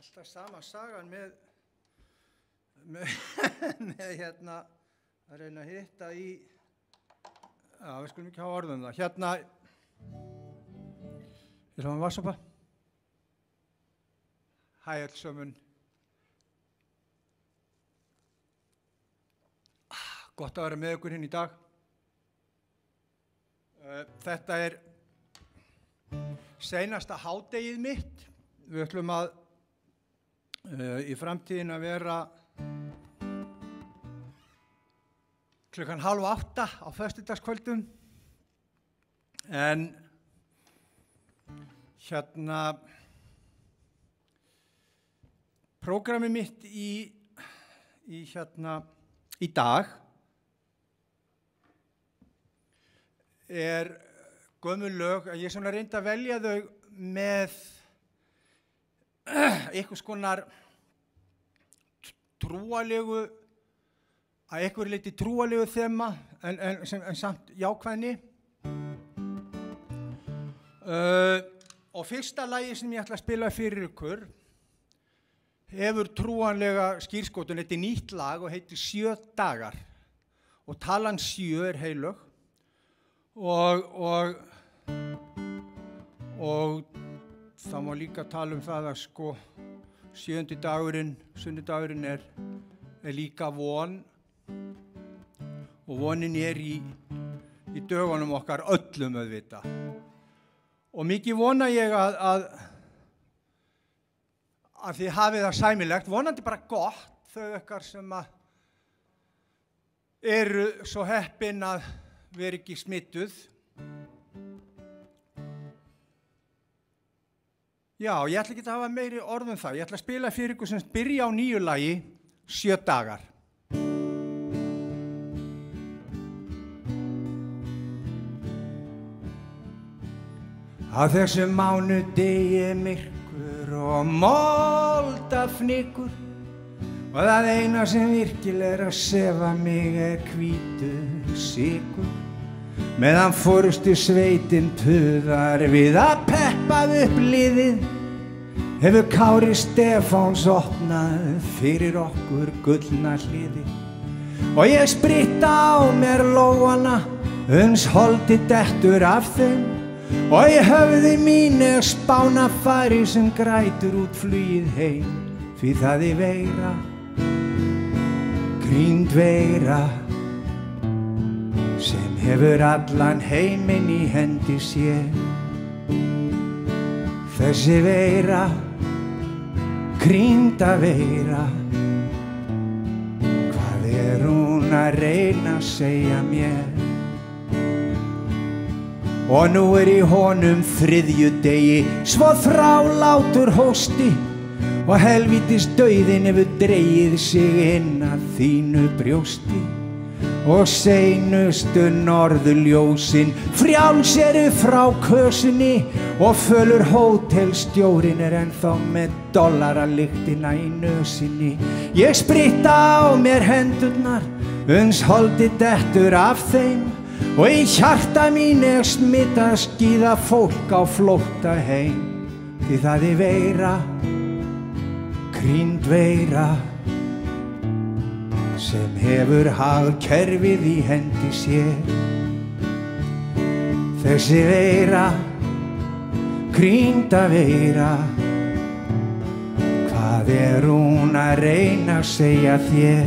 alltaf sama sagan með að reyna að hitta í, já, við skulum ekki hafa orðum það. Hérna, ég hljóðum að vassopa. Hæ, allsömmun. Gott að vera með ykkur hinn í dag. Þetta er seinasta hádegið mitt. Við ætlum að í framtíðin að vera klukkan 7:30 á föstudagskvöldum. En hérna prógramið mitt í dag er gömul lög. Ég er svona reyndi að velja þau með einhvers konar trúalegu, að einhverju leyti trúalegu þema en samt jákvæðni. Og fyrsta lagi sem ég ætla að spila fyrir ykkur hefur trúanlega skírskotun. Þetta er nýtt lag og heitir 7 dagar og talan 7 er heilög og það má líka tala það að sko 7. dagurinn, sunnudagurinn er líka von og vonin er í dögunum okkar öllum auðvitað. Og mikið vona ég að þið hafið það sæmilegt, vonandi bara gott, þau ykkar sem eru svo heppin að vera ekki smittuð. Já, ég ætla ekki að hafa meiri orð það. Ég ætla að spila fyrir ykkur sem byrja á nýju lagi, 7 dagar. Á þessum mánudegi myrkur og moldafnikur og það eina sem virkilega að sefa mig er hvítur sykur. Meðan forustu sveitin puðar við að peppað upp liðið hefur Kári Stefáns opnað fyrir okkur gullna hliðið. Og ég spritta á mér lóana uns holdi dettur af þeim og í höfði mín er spánafari sem grætur út flugið heim. Því það er veira, krýnd veira sem hefur allan heiminn í hendi sér. Þessi veira, krýnda veira, hvað er hún að reyna að segja mér? Og nú er í honum þriðjudegi svo þrálátur hósti og helvítis dauðinn hefur dregið sig inn að þínu brjósti. Og seinustu norðurljósin frjáls eru frá kösinni og fölur hótelstjórinn er ennþá með dollaralyktina í nösinni. Ég spritta á mér hendurnar uns holdi dettur af þeim og í hjarta mín er smittað skíða fólk á flótta heim. Því það er veira, krýnd veira sem hefur hagkerfið í hendi sér. Þessi veira, krýnda veira, hvað er hún að reyna að segja þér?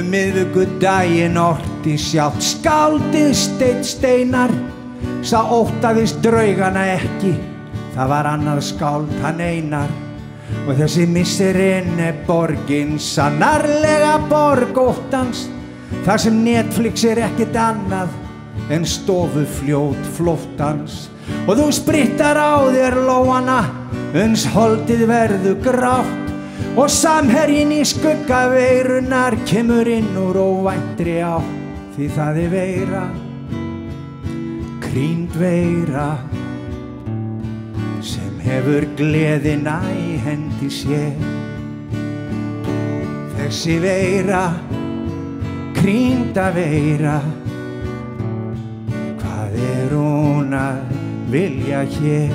Miðvikudaginn orti sjálft skáldið Steinn Steinar, sá óttaðist draugana ekki, það var annað skáld hann Einar. Og þessi missirinn er borgin, sannarlega borg óttans, þar sem Netflix er ekkert annað en stofufljót flóttans. Og þú sprittar á þér lóana uns holdið verður grátt og samherjinn í skuggaveirunar kemur inn úr óvæntri átt. Því það er veira, krýnd veira sem hefur gleðina í hendi sér. Þessi veira, krýnda veira, hvað er hún að vilja hér?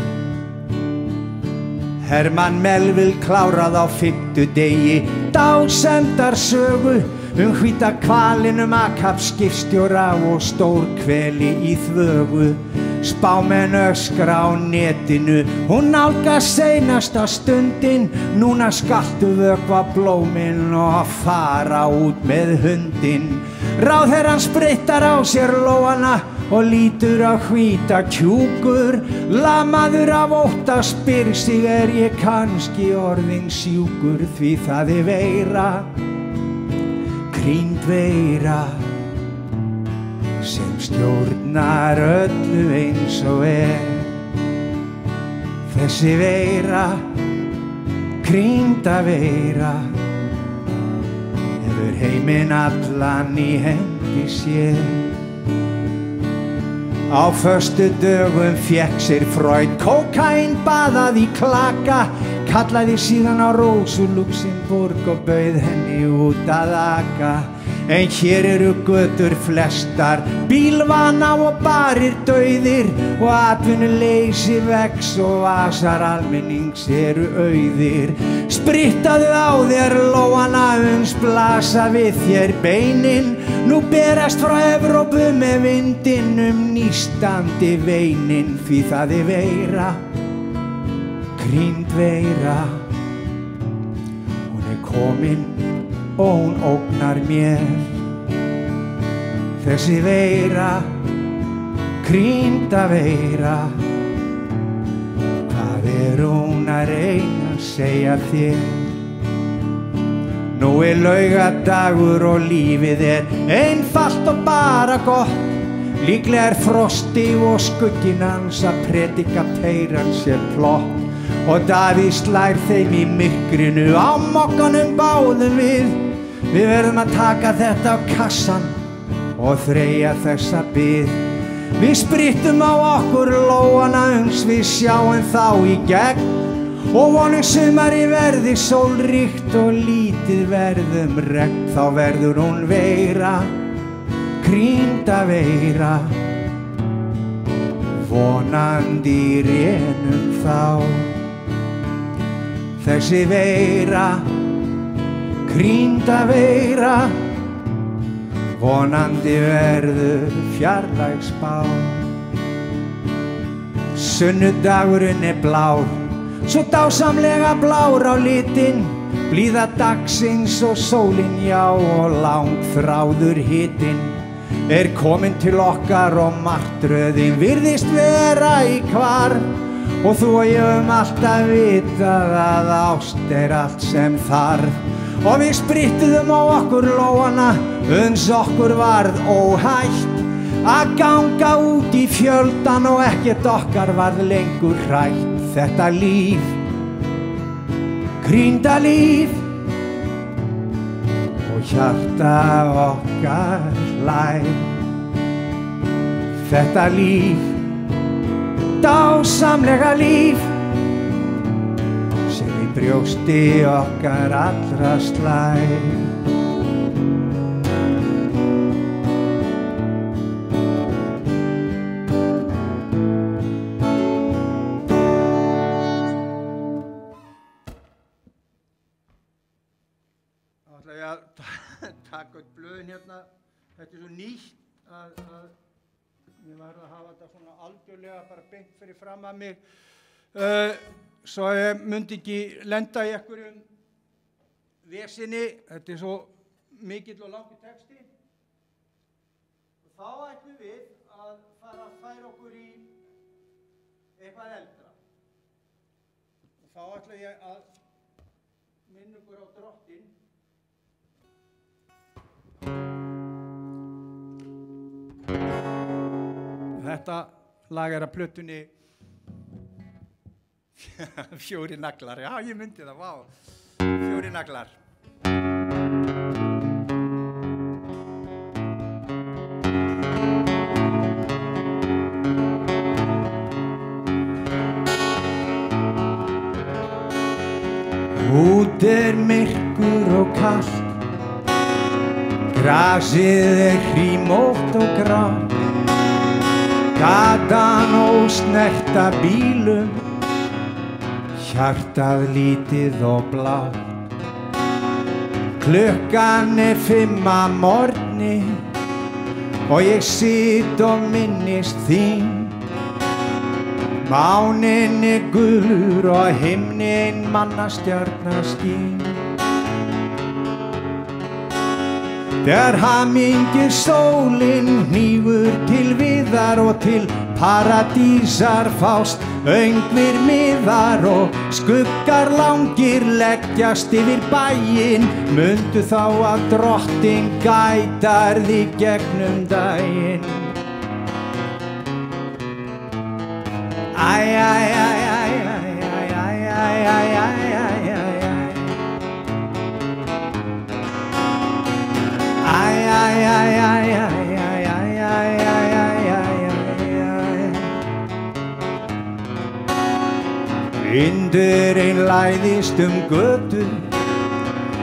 Hermann Melville klárað á 5. degi dásemdar sögu hvíta hvalinum akapskipstjóra og stórhveli í þvögu. Spámenn öskra á netinu, hún nálgast seinasta stundin. Núna skaltu vökva blómin og fara út með hundin. Ráðherrann sprittar á sér lóana og lítur á hvíta kjúkur. Lamaður af ótta spyr sig, ég kannski orðinn sjúkur? Því það veira, krýnd veira, sem stjórnar öllu eins og Þessi veira, krýnda veira, hefur heiminn allan í hendi sér. Á föstudögum fékk sér Freud kókaín baðað í klaka, kallaði síðan á Rósu Luxemburg og bauð henni út að aka. En hér eru götur flestar, bílvana og barir dauðir, og atvinnuleysi vex og vasar almennings eru auðir. Sprittaðu á þér lóana, uns blasa við þér beinin. Nú berast frá Evrópu með vindinum nístandi veinin. Því það veira, krýnd veira, hún komin og hún ógnar mér. Þessi veira, krýnda veira, hvað hún að reyna að segja þér? Nú laugadagur og lífið einfalt og bara gott. Líklega frosti og skugginn hans að predika peyran sér plott. Og Davíð slær þeim í myrkrinu, á mokkanum báðum við. Við verðum að taka þetta á kassan og þreyja þessa bið. Við sprittum á okkur lóana, uns við sjáum þá í gegn. Og vonum sumari verði sólríkt og lítið verðum regn. Þá verður hún veira, krýnda veira, vonandi rénum þá. Þessi veira, krýnda veira, vonandi verður fjarlæg spá. Sunnudagurinn blár, svo dásamlega blár á litinn. Blíða dagsins og sólin, já, og langþráður hitinn komin til okkar og martröðin virðist vera í hvarf. Og þú og ég alltaf vitað að ást allt sem þarf. Og við sprittuðum á okkur lóana, uns okkur varð óhætt að ganga út í fjöldan, og ekkert okkar varð lengur hrætt. Þetta líf, krýnda líf, og hjarta okkar hlær. Þetta líf, dásamlega líf, sem í brjósti okkar allra slær. Þá ætla ég að taka upp blöðin hérna. Þetta svo nýtt að ég verð að hafa þetta svona algjörlega bara beint fyrir fram að mig, svo ég myndi ekki lenda í einhverjum vesinni. Þetta svo mikill og langur texti. Þá ætlum við að fara að færa okkur í eitthvað eldra. Og þá ætla ég að minna okkur á Drottinn. Þetta lag af plötunni Fjórir naglar. Já, ég myndi það, vá. Fjórir naglar. Út myrkur og kalt, grasið hrímótt og grátt. Gatan ósnerta bílum, hjartað lítið og blátt. Klukkan 5 að morgni og ég sit og minnist þín. Máninn gulur og himnin mannastjarna skín. Þegar hamingju sólin hnígur til viðar og til paradísar fást, öngvir miðar og skuggar langir leggjast yfir bæinn, mundu þá að drottin gætar þig gegnum daginn. Æ, æ, æ, æ, æ, æ, æ, æ, æ, æ, æ, æ. Vindurinn læðist götur,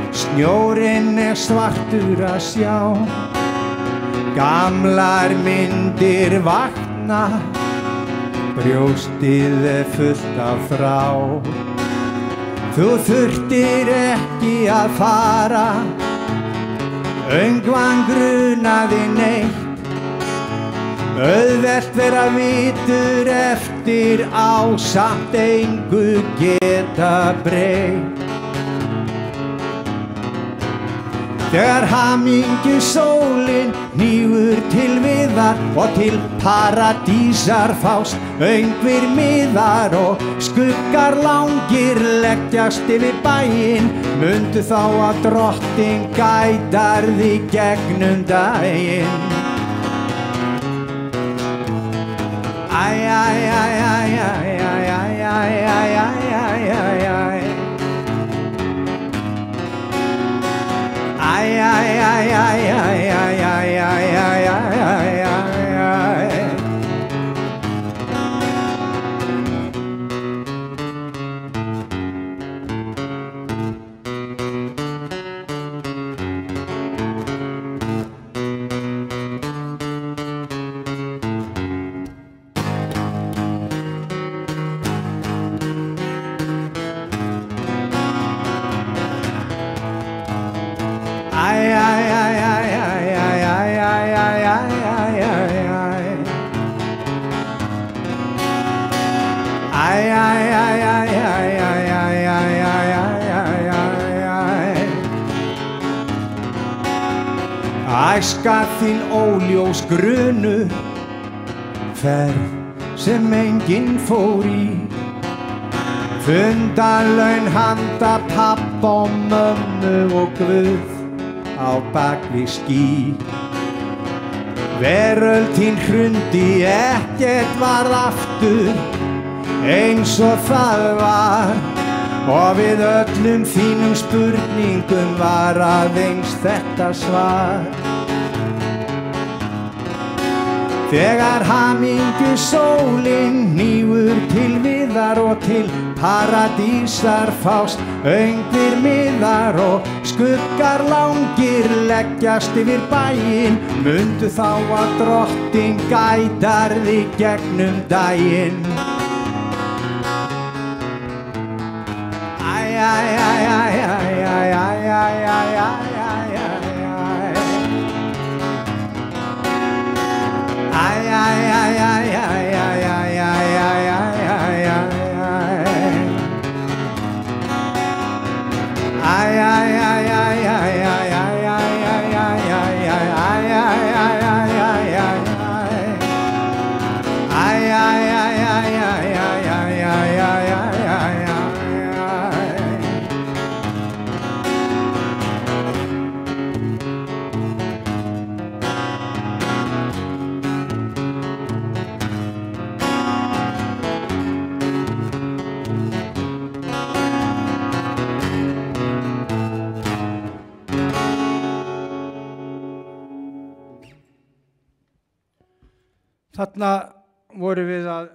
snjórinn svartur að sjá. Gamlar myndir vakna, brjóstið fullt af þrá. Þú þurftir ekki að fara, öngvan grunaði neitt. Auðvelt vera vitur eftir á, samt engu geta breytt. Þegar hamingju sólin hnígur til viðar og til paradísar fást, öngvir miðar og skuggar langir leggjast yfir bæinn, mundu þá að drottin gætar þig gegnum daginn. Æ, æ, æ, æ, æ, æ, æ, æ, æ, æ, æ, æ. Æ, æ, æ, æ, æ, æ, æ, æ, æ, æ, æ, æ. Æska þín óljós grunur, ferð sem enginn fór í. Fundalaun handa pappa og mömmu og Guð á bak við ský. Veröld þín hrundi, ekkert varð aftur eins og það var, og við öllum þínum spurningum var aðeins þetta svar. Þegar hamingju sólin hnígur til viðar og til paradísar fást, öngvir miðar og skuggar langir leggjast yfir bæinn, mundu þá að drottin gætar þig gegnum daginn. Æ, æ, æ, æ, æ, æ, æ, æ, æ, æ, æ. Þarna vorum við að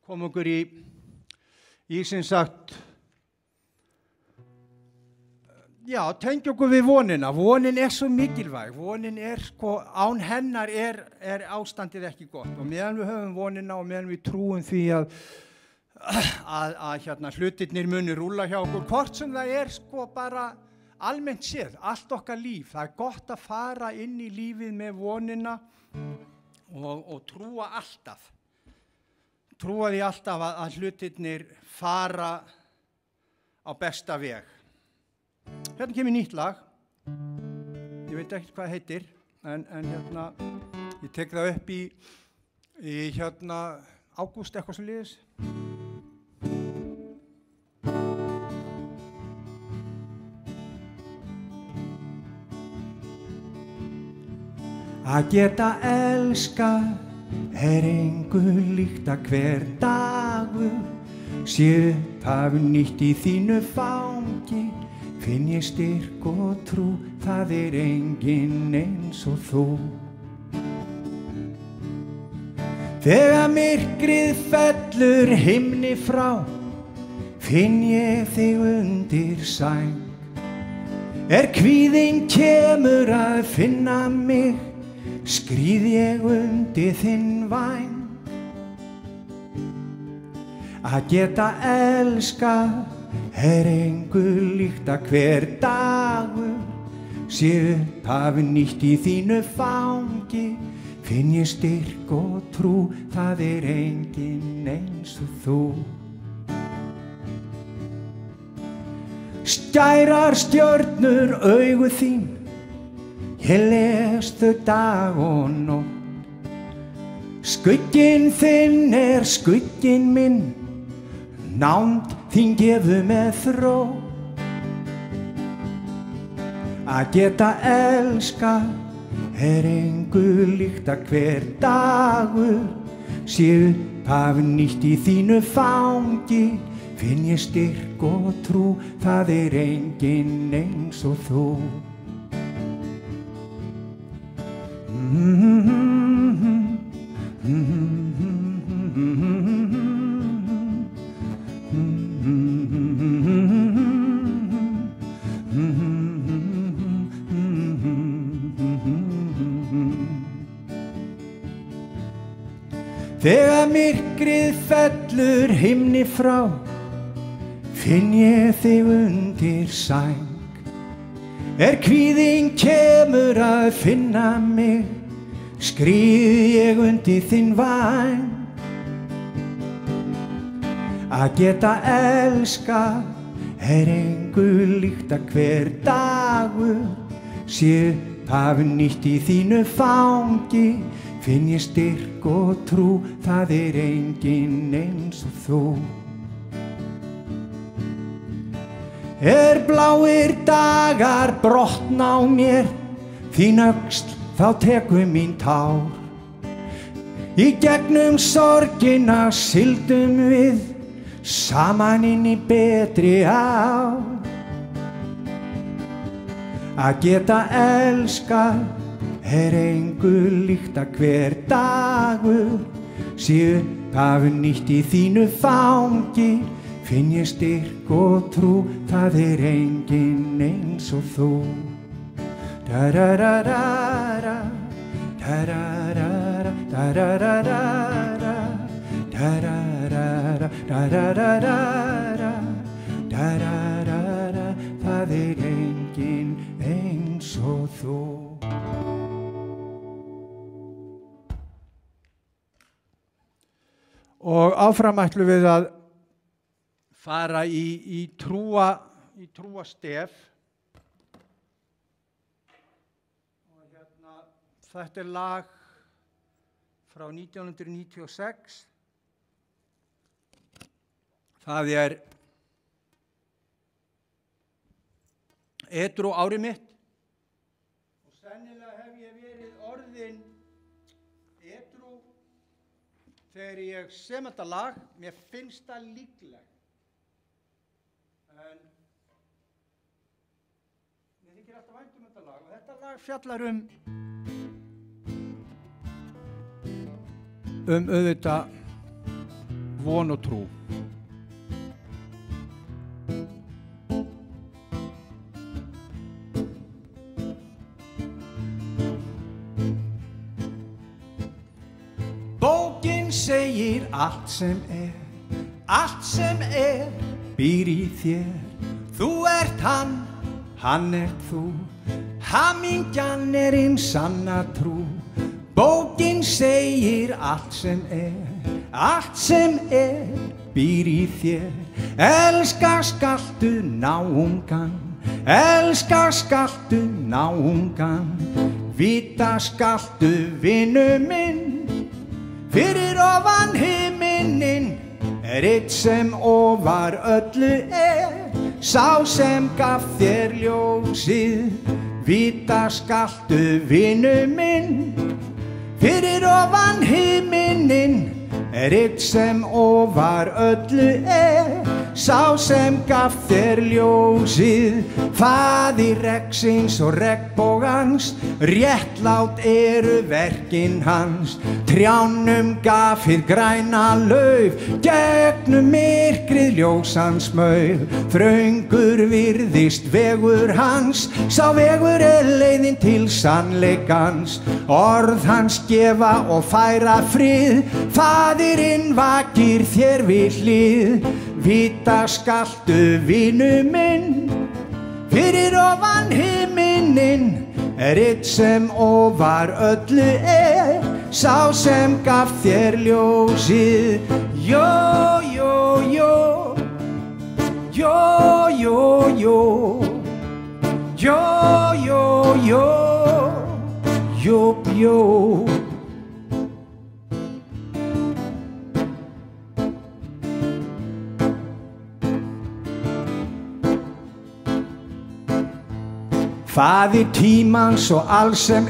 koma okkur í sem sagt, já, tengja okkur við vonina. Vonin svo mikilvæg. Vonin sko, án hennar ástandið ekki gott. Og meðan við höfum vonina og meðan við trúum því að hlutirnir muni rúlla hjá okkur, hvort sem það sko bara almennt séð, allt okkar líf. Það gott að fara inn í lífið með vonina og trúa alltaf. Trúa því alltaf að hlutirnir fara á besta veg. Hérna kemur nýtt lag. Ég veit ekki hvað heitir, en ég tek það upp í ágúst eitthvað sem liðis. Að geta elskað engu líkt að hver dagur sé upphaf nýtt í þínu fangi. Finn ég styrk og trú, það enginn eins og þú. Þegar myrkrið fellur himni frá, finn ég þig undir sæng. Kvíðinn kemur að finna mig, skríð ég undir þinn væng. Að geta elskað engu líkt að hver dagur sé upphaf nýtt í þínu fangi. Finn ég styrk og trú, það enginn eins og þú. Skærar stjörnur augu þín, ég les þau dag og nótt. Skugginn þinn skugginn minn, nánd þín gefur með þró. Að geta elskað engu líkt að hver dagur sé upphaf nýtt í þínu fangi. Finn ég styrk og trú, það enginn eins og þú. Þegar myrkrið fellur himni frá, finn ég þig undir sæng. Kvíðinn kemur að finna mig, skríð ég undir þinn væng. Að geta elskað engu líkt að hver dagur sé upphaf nýtt í þínu fangi. Finn ég styrk og trú, það enginn eins og þú. Bláir dagar brotna á mér, þín öxl þá tekur mín tár. Í gegnum sorgina sigldum við saman inn í betri ár. Að geta elskað engu líkt að hver dagur sé upphaf nýtt í þínu fangi. Finn ég styrk og trú, það enginn eins og þú. Da-da-da-da-da, da-da-da-da, da-da-da-da-da, da-da-da-da, da-da-da-da-da, da-da-da-da, það enginn eins og þú. Og áfram ætlum við að fara í trúastef. Og þetta lag frá 1996. Það edrú árið mitt. Og sennilega hef ég verið orðinn edrú þegar ég sem þetta lag. Mér finnst það líklegt. En mér þykir alltaf vænt þetta lag. Og þetta lag fjallar auðvitað von og trú. Bókin segir allt sem allt sem býr í þér. Þú ert hann ert þú, hamingjan hinn sanna trú. Bókin segir allt sem býr í þér. Elska skaltu náungan, elska skaltu náungan. Vita skaltu vinnu minn, fyrir ofan himinin einn sem ofar öllu sá sem gaf þér ljósið. Vita skaltu vinnu minn, fyrir ofan himinin einn sem ofar öllu sá sem gaf þér ljósið. Faðir regnsins og regnbogans, réttlát eru verkin hans. Trjánum gaf hið græna lauf, gegnum myrkrið ljósans mauf. Þröngur virðist vegur hans, sá vegur leiðin til sannleikans. Orð hans gefa og færa frið, faðirinn vakir þér við hlið. Vita skaltu vinnu minn, fyrir ofan himinin einn sem ofar öllu sá sem gaf þér ljósið. Jó, jó, jó, jó, jó, jó, jó, jó, jó, jó, jó. Faðir tímans og alls sem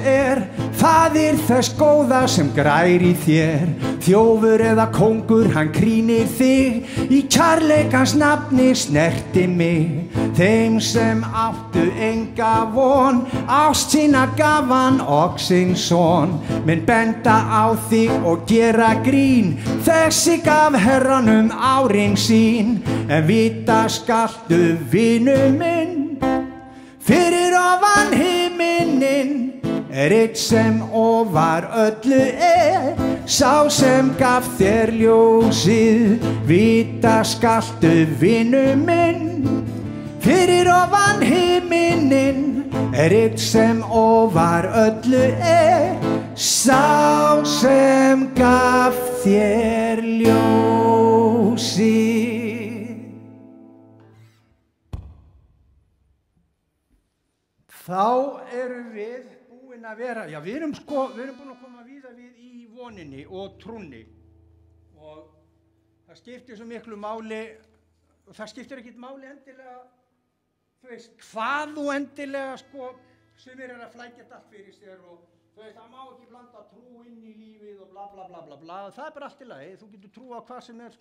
faðir þess góða sem grær í þér. Þjófur eða kóngur, hann krýnir þig, í kærleikans nafni snerti mig. Þeim sem áttu enga von, ást sína gaf hann og sinn son. Menn benda á þig og gera grín, þessi gaf herranum árin sín. En vita skaltu vinnu minn, fyrir ofan himinin einn sem ofar öllu sá sem gaf þér ljósið. Vita skaltu vinnu minn, fyrir ofan himinin einn sem ofar öllu sá sem gaf þér ljósið. Þá erum við búin að vera, já við erum búin að koma víða við í voninni og trúnni. Og það skiptir svo miklu máli, og það skiptir ekkert máli endilega, þú veist, hvað þú endilega sumir að flækja allt fyrir sér og þú veist, það má ekki blanda trú inn í lífið og bla bla bla bla bla. Það er bara allt í lagi, þú getur trú á hvað sem Ef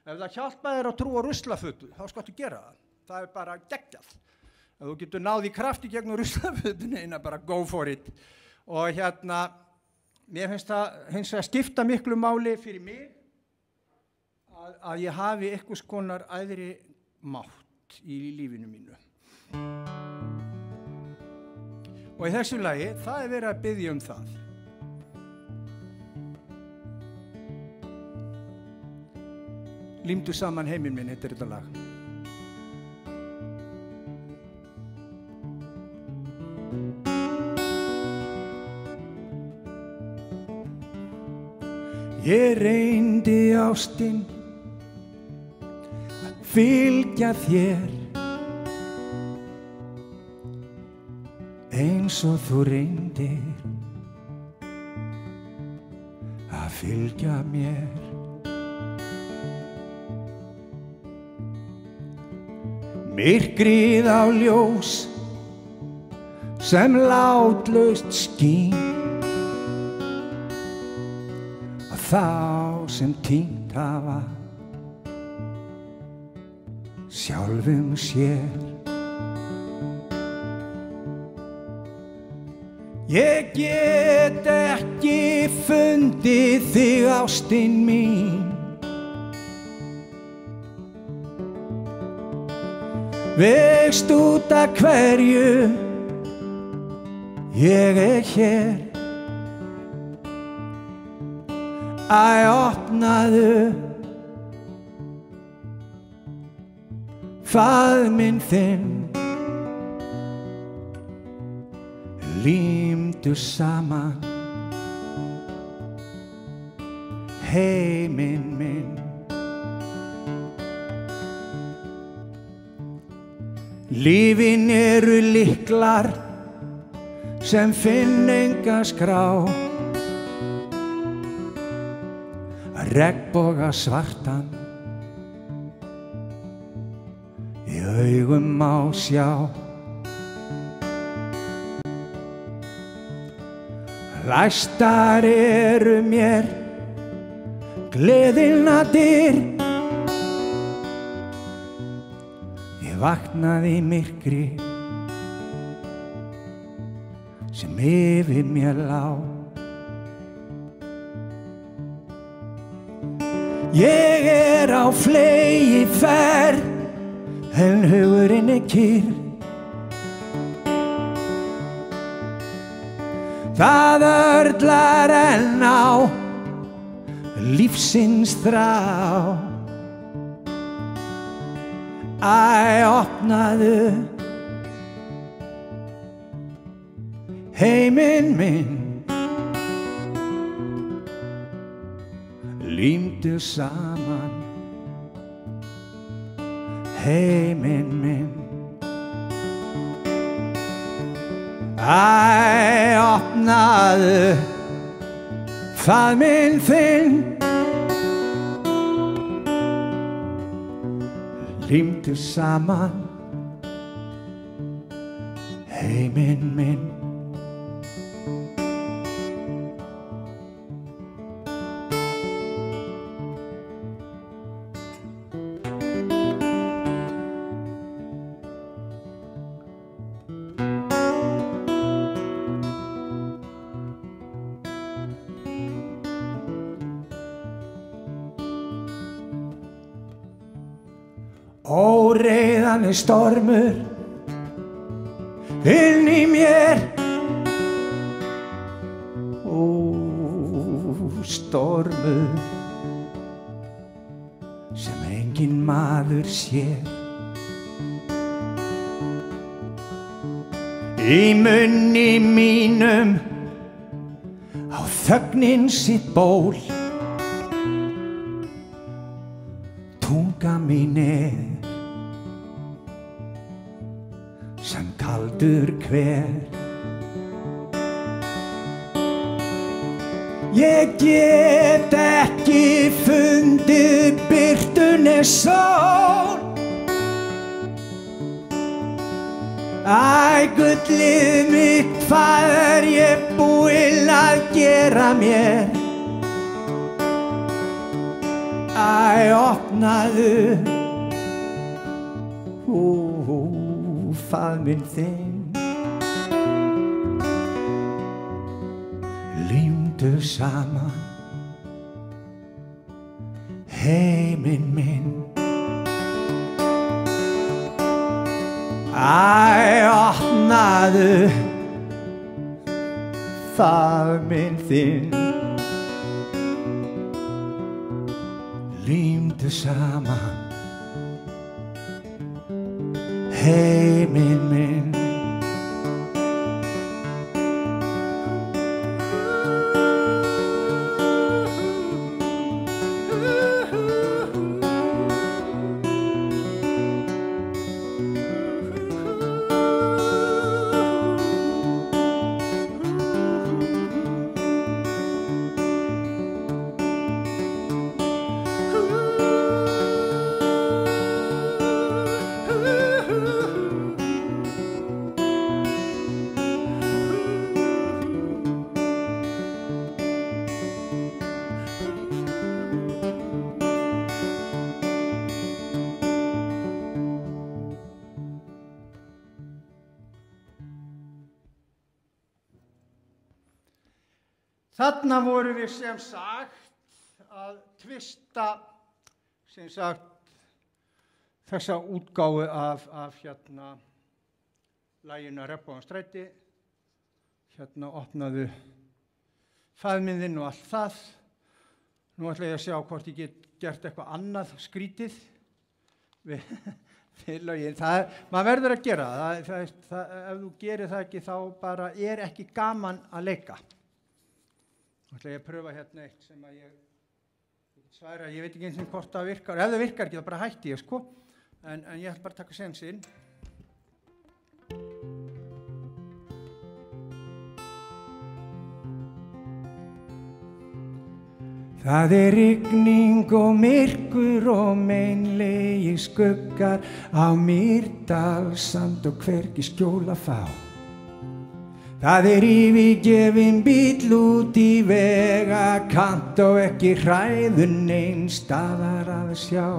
það hjálpa þér að trú á ruslafötu, þá skáttu gera það. Það er bara geggjað. Ef þú getur náð í krafti gegnum ruslafötunni, bara go for it. Og mér finnst það hins vegar skipta miklu máli fyrir mig að ég hafi einhvers konar æðri mátt í lífinu mínu. Og í þessu lagi, það er verið að biðja það. Límdu saman heiminn minn, heitir þetta lag. Ég reyndi ástin að fylgja þér eins og þú reyndir að fylgja mér. Myrkrið á ljós sem látlaust skín, þá sem týnt hafa sjálfum sér. Ég get ekki fundið þig, ástin mín, veist út af hverju ég er hér. Æ, opnaðu faðminn þinn, límdu saman heiminn minn. Lífin eru lyklar sem finn enga skrá, regnboga svartan í augum má sjá. Læstar eru mér gleðinna dyr, ég vaknaði í myrkri sem yfir mér lá. Ég er á fleygiferð en hugurinn er kyrr, það örlar enn á lífsins þrá. Æ, opnaðu heiminn minn, límdu saman heiminn minn. Æ, opnaðu faðminn þinn, límdu saman heiminn minn. Óreiðan er stormur inn í mér, ó, stormur sem enginn maður sér. Í munni mínum á þögnin sitt ból, tunga mín er sem kaldur hver. Ég get ekki fundið birtunni sól, æ, gullið mitt, hvað er ég búinn að gera mér? Æ, opnaðu faðminn þinn, límdu saman heiminn minn. Æ, opnaðu faðminn þinn, límdu saman heiminn minn. Þarna vorum við sem sagt að tvista sem sagt þessa útgáfu af laginu Regnbogans stræti, opnaðu faðminn þinn og allt það. Nú ætla ég að sjá hvort ég get gert eitthvað annað skrítið við lögin, maður verður að gera það, ef þú gerir það ekki þá bara ekki gaman að leika. Þá ætla ég að pröfa hérna eitt sem að ég sværa, ég veit ekki eins og hvort það virkar, ef það virkar ekki þá bara hætti ég sko, en ég ætla bara að taka sénsinn. Það rigning og myrkur og meinlegir skuggar á Mýrdalssand og hvergi skjól að fá. Það yfirgefinn bíll út í vegakant og ekki hræðun neins staðar að sjá.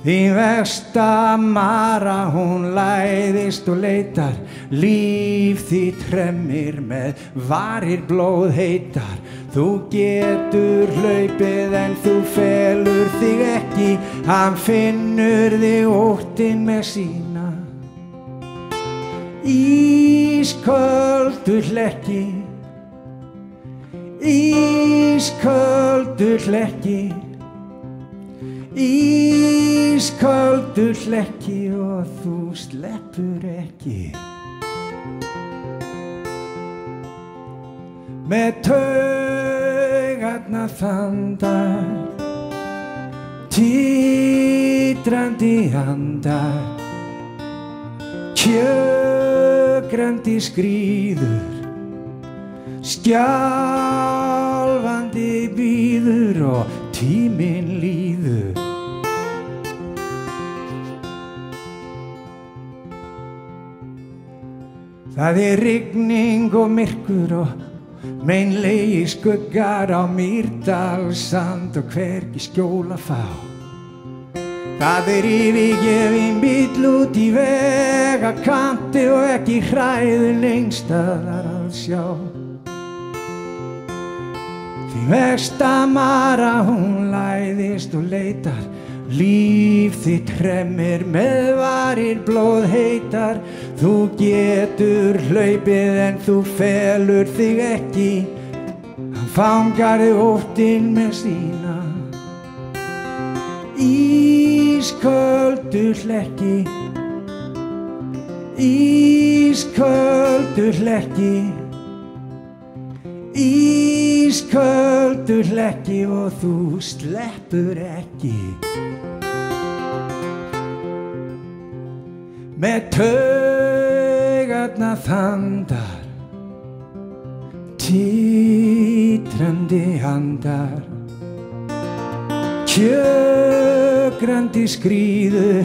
Þín versta Mara, hún læðist og leitar, líf þitt hremmir með varir blóðheitar. Þú getur hlaupið en þú felur þig ekki, hann finnur þig óttinn með sína. Ísköldur hlekki, ísköldur hlekki, ísköldur hlekki og þú sleppur ekki. Með taugarnar þandar, titrandi andar, kjökrandi skríður, skjálfandi bíður og tíminn líður. Það rigning og myrkur og meinlegir skuggar á Mýrdalssand og hvergi skjól að fá. Það yfirgefinn bíll út í vegakanti og ekki hræðun neins staðar að sjá. Því versta Mara, hún læðist og leitar, líf þitt hremmir með varir blóðheitar. Þú getur hlaupið en þú felur þig ekki, hann fangar þig óttinn með sína. Ísköldur hlekki, ísköldur hlekki, ísköldur hlekki og þú sleppur ekki. Með taugarnar þandar, titrandi andar, kjökrandi skríður,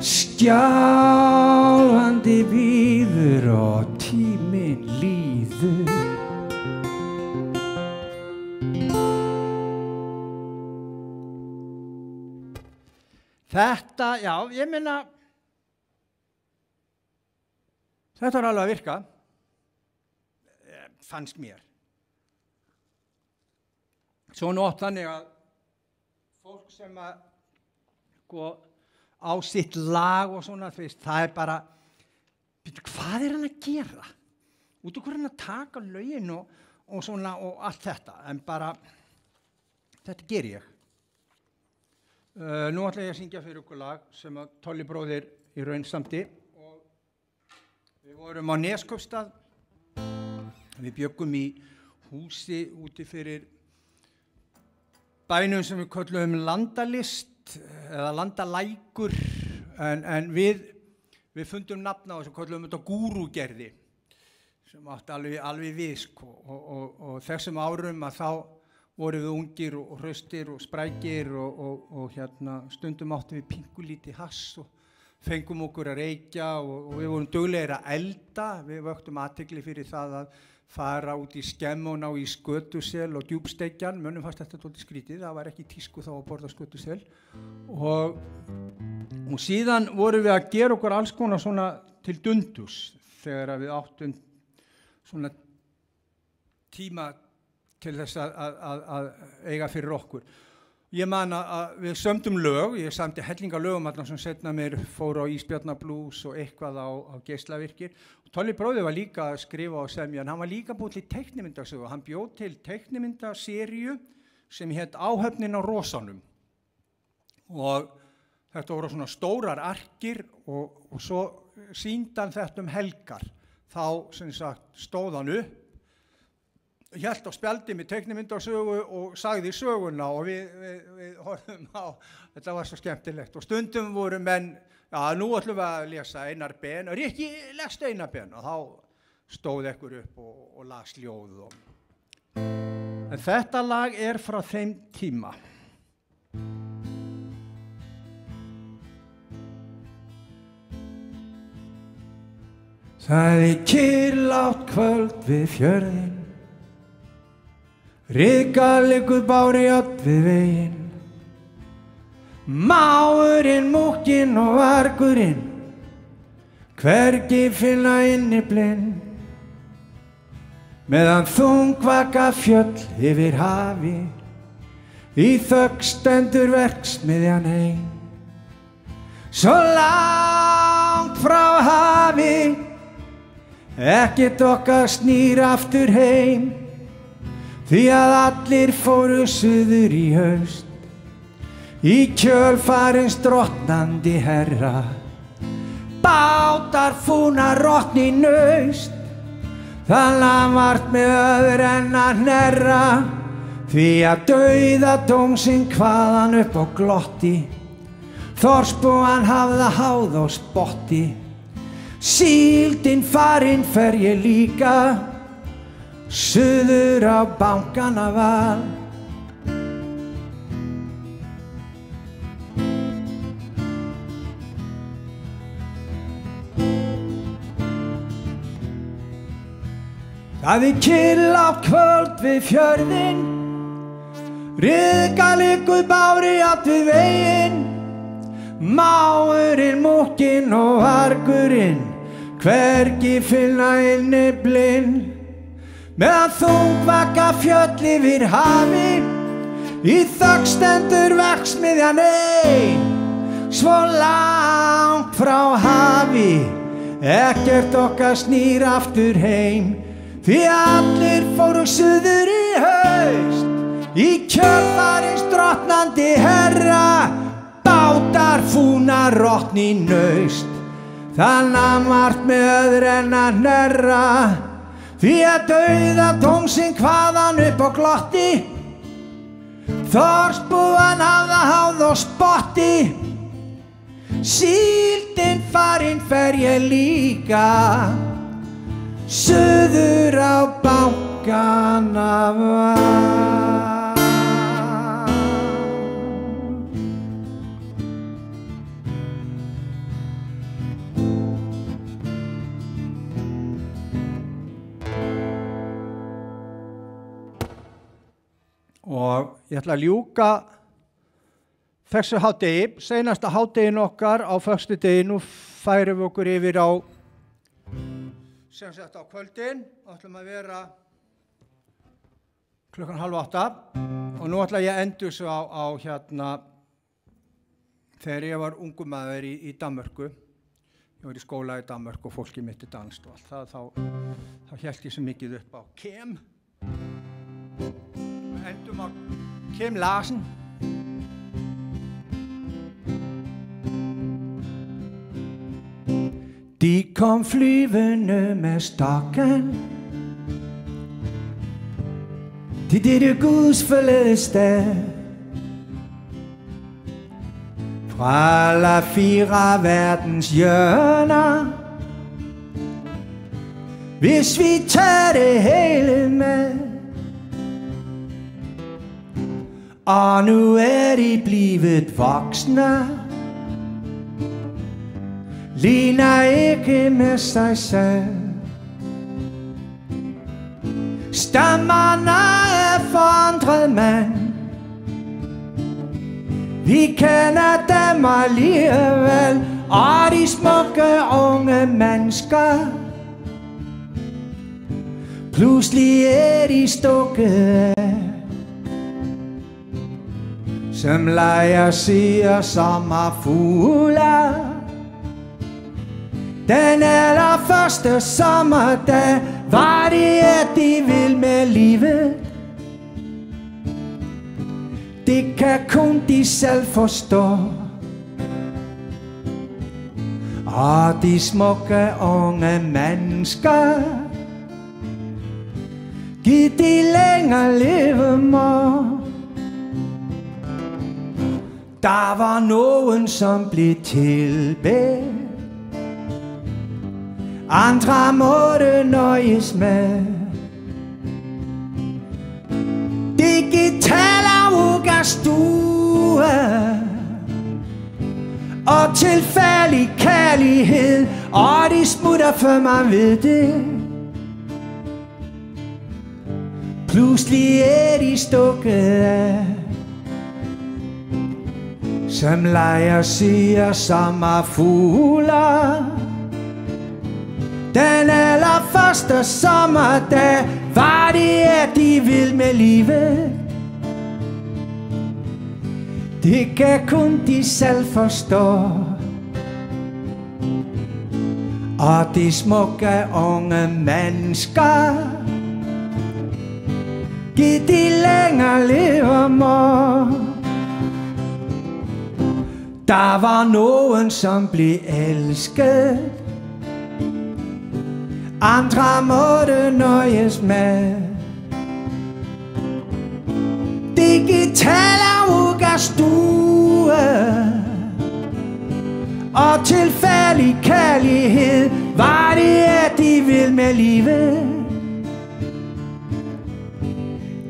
skjálfandi bíður og tíminn líður. Þetta, já, ég meina, þetta var alveg að virka, fannst mér. Svo nótt þannig að fólk sem að á sitt lag og svona, það bara, hvað hann að gera? Út af hverju hann að taka lögin og svona og allt þetta, en bara, þetta ger ég. Nú ætla ég að syngja fyrir ykkur lag sem að Tolli bróðir í raun samdi og við vorum á Neskaupstað, við bjöggum í húsi úti fyrir bænum sem við köllum Landalist eða Landalækur, en við fundum nafn á þessu, köllum þetta Gúrúgerði sem átti alveg við sko, og þessum árum að þá vorum við ungir og hraustir og sprækir og stundum áttum við pingulítið hass og fengum okkur að reykja og við vorum duglegir að elda, við vöktum athygli fyrir það að fara út í Skemmuna og í skötusel og djúpsteikjan, mönnum fannst þetta dálítið skrítið, það var ekki tísku þá að borða skötusel og síðan vorum við að gera okkur alls konar svona til dundus þegar við áttum svona tíma til þess að eiga fyrir okkur. Ég man að við sömdum lög, ég samdi hellinga lögum allan sem setna mér fór á Ísbjarnarblús og eitthvað á Geislavirkir. Tolli bróðir var líka að skrifa og semja, en hann var líka búinn til teiknimyndasögu. Hann bjó til teiknimyndaseríu sem hét Áhöfnin á Rosanum. Og Þetta voru svona stórar arkir og svo sýndan þetta helgar. Þá sem sagt stóð hann upp, hélt á spjaldi með teiknimyndasögu og sagði söguna og við horfum á, þetta var svo skemmtilegt og stundum voru menn, já nú ætlum við að lesa Einar Ben, Rikki lest Einar Ben og þá stóð ekkur upp og las ljóð. En þetta lag frá þeim tíma. Það kyrrlátt kvöld við fjörðinn, ryðga liggur bárujárn við veginn, máurinn, múkinn og vargurinn, hvergi finna innyblind, meðan þungvaka fjöll yfir hafi, í þögn stendur verksmiðjan ein, svo langt frá hafi, ekkert okkar snýr aftur heim, því að allir fóru suður í haust, í kjölfarins drottnandi herra, bátar fúnar rotni naust, það lamart með öður en að hnerra, því að dauðadómsinn kvaðan upp á glotti, þorpsbúan hafða háð og spotti, síldin farin fer ég líka, suður á Bankanaval. Það kyrrlátt kvöld við fjörðinn, ryðga liggur bárujárn við veginn, máurinn, múkinn og vargurinn, hvergi finna innyblind, meðan þungvaka fjöll yfir hafi, í þögn stendur verksmiðjan ein, svo langt frá hafi, ekkert okkar snýr aftur heim, því allir fóru suður í haust, í kjölfarins drottnandi herra, bátar fúnar rotni naust, það lamart með öður en að hnerra, því að dauðadómsinn kvaðan upp á glotti, þorpsbúan hafða háð og spotti, síldin farin fer ég líka, suður á Bankanaval. Og ég ætla að ljúka þessu hádegi, seinasta hádegin okkar á föstudegi. Nú færum við okkur yfir á, sem sagt á kvöldin, ætlum að vera 7:30 og nú ætla ég að endur svo á hérna, þegar ég var ungur maður í Danmörku. Ég var í skóla í Danmörku og fólki mitt danst og allt það, þá hélt ég svo mikið upp á Kem. Endum á Kim Larsen. De kom flyvende med stokken til dette gudsforladte sted, fra alle 4 verdens hjørner, hvis vi tager det hele med. Og nu de blevet voksne, ligner ikke med sig selv. Stammerne forandret mand, vi kender dem alligevel, og de smukke unge mennesker, pludselig de stukket af, som leger siger sommerfugler. Den allerførste sommerdag var det, at de vil med livet. Det kan kun de selv forstå. og de smukke unge mennesker. Giv de længere levemål. Der var nogen, som blev tilbedt, andre måtte nøjes med digitale ugastue og tilfældig kærlighed, og de smutter, før man ved det. Pludselig er de stukket af, som leger siger sommerfugler. Den allerførste sommerdag var det, at de vil med livet. Det kan kun de selv forstå. Og de smukke unge mennesker, giv de længere levemål. Der var nogen, som blev elsket, andre måtte nøjes med digitale ugastue og tilfældig kærlighed. Var det, at de vil med livet?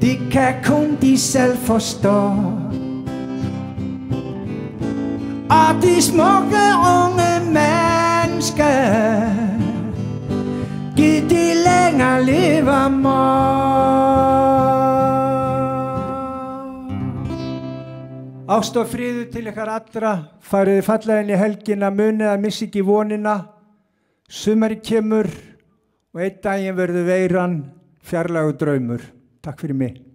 Det kan kun de selv forstå. Og de smukke unge mennesker, giv de længere levemål. Ást og friður til ykkar allra. Fariði fallega inn í helgina, munið að missa ekki vonina. Sumarið kemur og einn daginn verður veiran fjarlægur draumur. Takk fyrir mig.